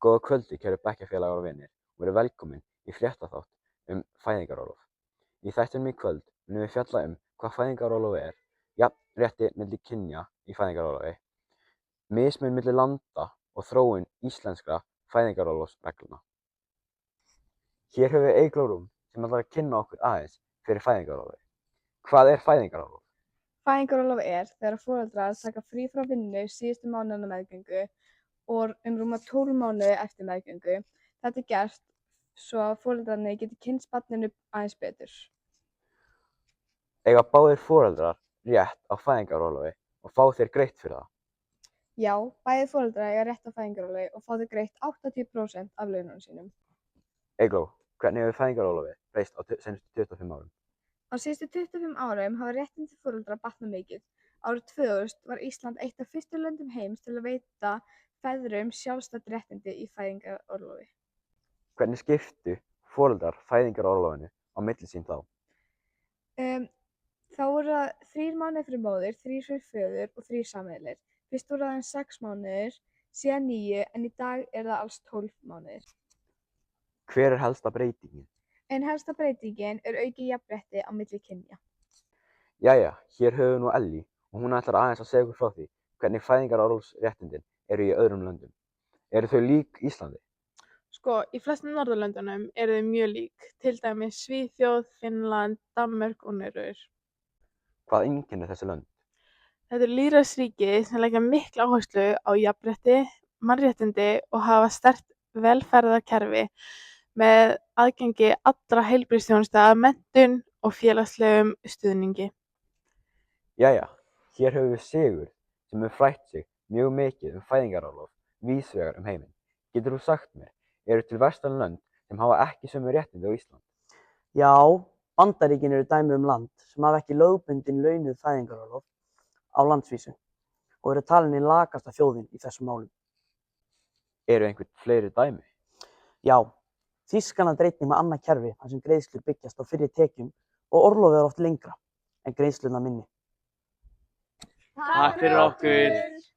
Góða kvöldið, kæru bekkjarfélagar og vinir, og verið velkomin í fréttaþátt fæðingarorlof. Í þættinum í kvöld munum við fjalla hvað fæðingarorlof jafnrétti milli kynja í fæðingarorlofi, mismun milli landa og þróun íslenskra fæðingarorlofsreglna. Hér höfum við Eygló Rún sem ætlar að kynna okkur aðeins fyrir fæðingarorlofi. Hvað er fæðingarorlof? Fæðingarorlof er þegar foreldrar taka frí frá vinnu síðustu mánuðina meðgöngu og rúma 12 mánuði eftir meðgöngu. Þetta er gert svo að foreldrarnir geti kynnst barninu aðeins betur. Eiga báðir foreldrar rétt á fæðingarorlofi og fá þeir greitt fyrir það? Já, bæði foreldrar eiga rétt á fæðingarorlofi og fá þeir greitt 80% af laununum sínum. Eygló, hvernig hefur fæðingarorlofið breyst á seinustu 25 árum? Á síðustu 25 árum hafa réttindi foreldra batnað mikið. Árið 2000 var Ísland eitt af fyrstu löndum heims til að veita feðrum sjálfstætt réttindi í fæðingarorlofi. Hvernig skiptu foreldrar fæðingarorlofinu á milli sín þá? Þá voru það 3 mánuðir fyrir móðir, 3 fyrir föður og 3 sameiginlegir. Fyrst voru það aðeins 6 mánuðir, síðan 9 en í dag er það alls 12 mánuðir. Hver er helsta breytingin? En helsta breytingin er aukið jafnrétti á milli kynja. Jæja, hér höfum við nú Ellý og hún ætlar aðeins að segja okkur frá því hvernig fæðingarorlofsréttindin eru í öðrum löndum. Eru þau lík Íslandi? Í flestum Norðurlöndunum eru þau mjög lík, til dæmis Svíþjóð, Finnland, Danmörk og Noregur. Hvað einkennir þessi lönd? Þetta eru lýðræðisríki sem leggja mikla áherslu á jafnrétti, mannréttindi og hafa sterkt velferðarkerfi með aðgengi allra heilbrigðisþjónustu að menntun og félagslegum stuðningi. Jæja, hér höfum við Sigurð sem hefur frætt sig mjög mikið fæðingarorlof víðs vegar heiminn. Getur þú sagt mér, eru til vestræn lönd sem hafa ekki sömu réttindi á Ísland? Já, Bandaríkin eru dæmi land sem hafa ekki lögbundin launuð fæðingarorlof á landsvísu og eru talin ein lakasta þjóðin í þessum málum. Eru einhver fleiri dæmi? Já, Þýskaland er einnig með annað kerfi þar sem greiðslur byggjast á fyrri tekjum og orlofið er oft lengra en greiðslurnar minni. Takk fyrir okkur!